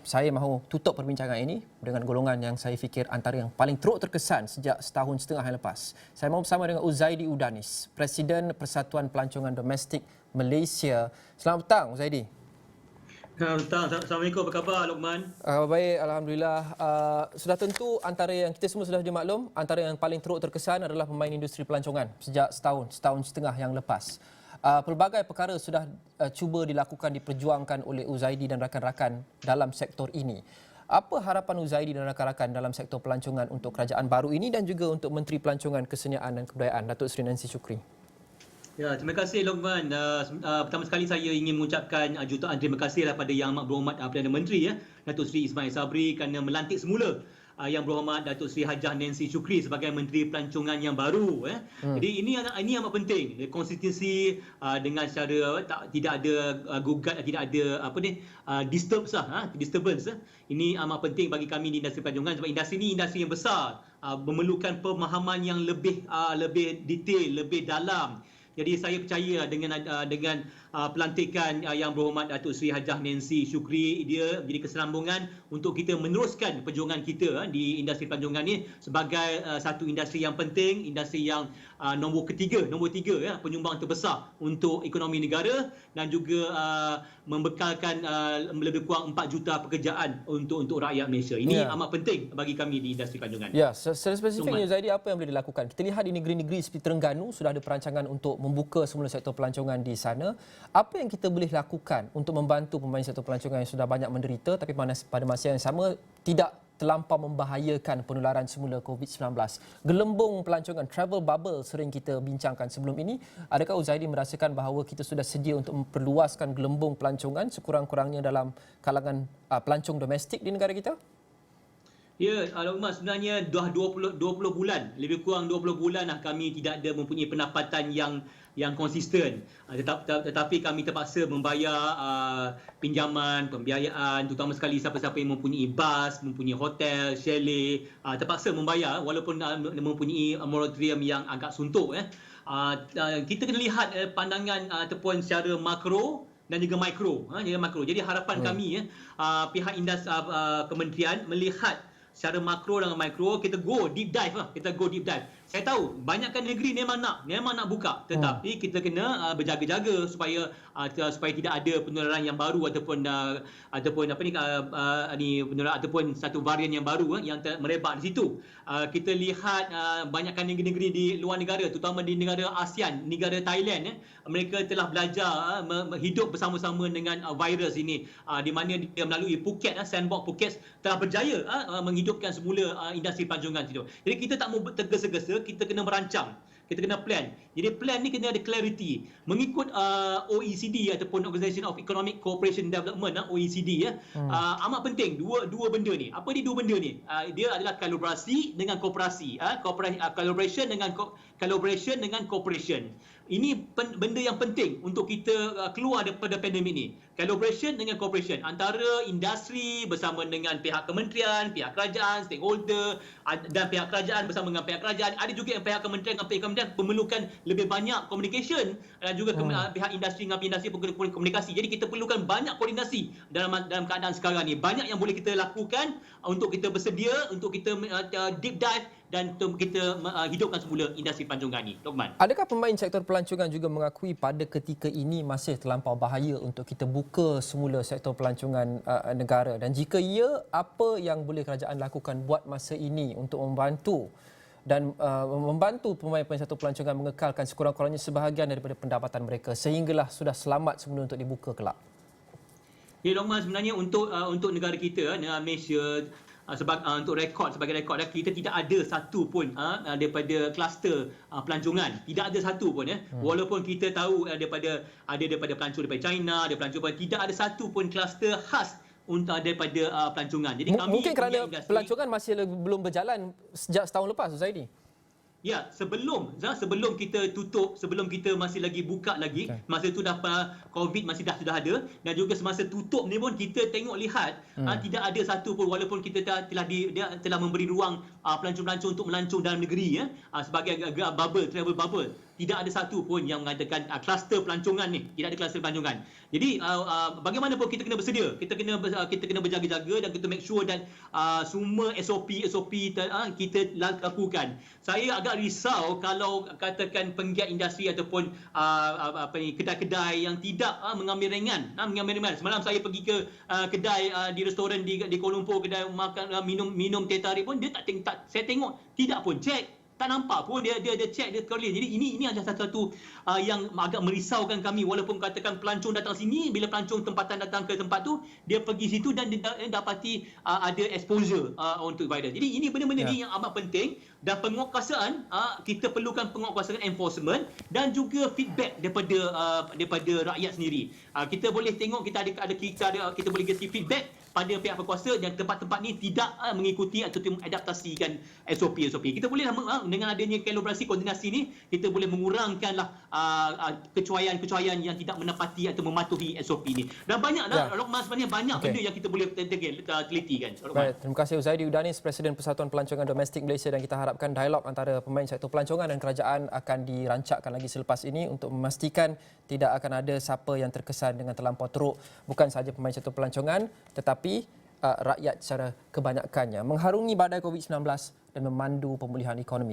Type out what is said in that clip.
saya mahu tutup perbincangan ini dengan golongan yang saya fikir antara yang paling teruk terkesan sejak setahun setengah yang lepas. Saya mahu bersama dengan Uzaidi Udanis, Presiden Persatuan Pelancongan Domestik Malaysia. Selamat petang, Uzaidi. Selamat petang. Assalamualaikum. Apa khabar, Luqman? Baik, Alhamdulillah. Sudah tentu antara yang kita semua sudah dimaklum, antara yang paling teruk terkesan adalah pemain industri pelancongan sejak setahun setengah yang lepas. Pelbagai perkara sudah cuba dilakukan, diperjuangkan oleh Uzaidi dan rakan-rakan dalam sektor ini. Apa harapan Uzaidi dan rakan-rakan dalam sektor pelancongan untuk kerajaan baru ini dan juga untuk Menteri Pelancongan, Kesenian dan Kebudayaan, Datuk Seri Nancy Shukri? Ya, terima kasih, Luqman. Pertama sekali saya ingin mengucapkan jutaan terima kasih kepada Yang Amat Berhormat Perdana Menteri, Datuk Seri Ismail Sabri, kerana melantik semula Yang Berhormat Datuk Seri Hajah Nancy Shukri sebagai Menteri Pelancongan yang baru. Jadi ini amat penting. Konstitusi dengan cara tidak ada gugat, tidak ada disturbance. Ini amat penting bagi kami di industri pelancongan sebab industri ini industri yang besar, memerlukan pemahaman yang lebih detail, lebih dalam. Jadi saya percaya dengan pelantikan Yang Berhormat Datuk Seri Hajah Nancy Shukri, dia menjadi keselambungan untuk kita meneruskan perjuangan kita di industri pelancongan ini sebagai satu industri yang penting, industri yang nombor tiga penyumbang terbesar untuk ekonomi negara dan juga membekalkan lebih kurang 4 juta pekerjaan untuk rakyat Malaysia. Ini amat penting bagi kami di industri pelancongan. Ya, secara spesifiknya Zaidi, apa yang boleh dilakukan? Kita lihat di negeri-negeri seperti Terengganu sudah ada perancangan untuk membuka semula sektor pelancongan di sana. Apa yang kita boleh lakukan untuk membantu pemain sektor pelancongan yang sudah banyak menderita tapi pada masa yang sama tidak terlampau membahayakan penularan semula COVID-19? Gelembung pelancongan, travel bubble sering kita bincangkan sebelum ini. Adakah Uzaidi merasakan bahawa kita sudah sedia untuk memperluaskan gelembung pelancongan sekurang-kurangnya dalam kalangan pelancong domestik di negara kita? Ya, Luqman, sebenarnya dah 20 bulan, lebih kurang 20 bulan kami tidak ada mempunyai pendapatan yang konsisten. Tetapi kami terpaksa membayar pinjaman, pembiayaan, terutama sekali siapa-siapa yang mempunyai bas, mempunyai hotel, chalet, terpaksa membayar walaupun mempunyai moratorium yang agak suntuk. Kita kena lihat pandangan ataupun secara makro dan juga mikro. Jadi harapan kami, pihak industri kementerian melihat secara makro dan mikro, kita go deep dive. Saya tahu banyakkan negeri memang nak buka, tetapi kita kena berjaga-jaga supaya tidak ada penularan yang baru ataupun penularan ataupun satu varian yang baru yang merebak di situ. Kita lihat banyakkan negeri-negeri di luar negara, terutama di negara ASEAN, negara Thailand, mereka telah belajar hidup bersama-sama dengan virus ini, di mana dia melalui Phuket, sandbox Phuket telah berjaya menghidupkan semula industri pelancongan situ. Jadi kita tak mau tergesa-gesa, kita kena merancang, kita kena plan. Jadi plan ni kena ada clarity. Mengikut OECD ataupun Organisation of Economic Cooperation and Development, OECD, amat penting dua benda ni. Apa dia dua benda ni? Dia adalah kolaborasi dengan kooperasi, collaboration dengan cooperation. Ini benda yang penting untuk kita keluar daripada pandemik ni. Collaboration dengan cooperation antara industri bersama dengan pihak kementerian, pihak kerajaan, stakeholder, dan pihak kerajaan bersama dengan pihak kerajaan. Ada juga yang pihak kementerian dengan pihak kementerian memerlukan lebih banyak communication, dan juga pihak industri dengan industri komunikasi. Jadi kita perlukan banyak koordinasi dalam keadaan sekarang ni. Banyak yang boleh kita lakukan untuk kita bersedia, untuk kita deep dive dan untuk kita hidupkan semula industri pelancongan ni. Luqman. Adakah pemain sektor pelancongan juga mengakui pada ketika ini masih terlampau bahaya untuk kita buka semula sektor pelancongan negara? Dan jika ya, apa yang boleh kerajaan lakukan buat masa ini untuk membantu pemain-pemain sektor pelancongan mengekalkan sekurang-kurangnya sebahagian daripada pendapatan mereka sehinggalah sudah selamat semula untuk dibuka kelak? Ya, Luqman, sebenarnya untuk negara kita, Malaysia, sebagai rekod kita tidak ada satu pun daripada kluster pelancongan, tidak ada satu pun walaupun kita tahu daripada pelancong daripada China, ada pelancong, tidak ada satu pun kluster khas daripada pelancongan. Jadi kami mungkin kerana pelancongan masih belum berjalan sejak setahun lepas, Uzaidi. Ya, sebelum kita tutup, sebelum kita masih lagi buka lagi, masa tu dah COVID masih sudah ada, dan juga semasa tutup ni pun kita lihat tidak ada satu pun, walaupun kita telah memberi ruang pelancong-pelancong untuk melancong dalam negeri sebagai travel bubble. tidak ada satu pun yang mengatakan kluster pelancongan ni, tidak ada kluster pelancongan. Jadi bagaimanapun kita kena bersedia, kita kena berjaga-jaga dan kita make sure dan semua SOP kita lakukan. Saya agak risau kalau katakan penggiat industri ataupun kedai-kedai yang tidak mengambil ringan. Semalam saya pergi ke kedai di restoran di Kuala Lumpur, kedai makan minum teh tarik pun dia tak saya tengok tidak pun check. Tak nampak pun dia check, dia clear. Jadi ini adalah satu yang agak merisaukan kami, walaupun katakan pelancong datang sini, bila pelancong tempatan datang ke tempat tu, dia pergi situ dan dia dapati ada exposure untuk virus. Jadi ini benda-benda ni yang amat penting, dan penguatkuasaan kita perlukan penguatkuasaan enforcement dan juga feedback daripada rakyat sendiri. Kita boleh tengok kita boleh kasi feedback pada pihak berkuasa dan tempat-tempat ni tidak mengikuti atau adaptasikan SOP. Kita boleh dengan adanya kolaborasi koordinasi ni, kita boleh mengurangkanlah kecuaian-kecuaian yang tidak menepati atau mematuhi SOP ni. Dan banyaklah Lokman, sebenarnya banyak benda yang kita boleh teliti kan. Baik, terima kasih Huzaidi Udanis, Presiden Persatuan Pelancongan Domestik Malaysia, dan kita harapkan dialog antara pemain sektor pelancongan dan kerajaan akan dirancakkan lagi selepas ini untuk memastikan tidak akan ada siapa yang terkesan dengan terlampau teruk, bukan sahaja pemain sektor pelancongan tetapi rakyat secara kebanyakannya, mengharungi badai COVID-19 dan memandu pemulihan ekonomi.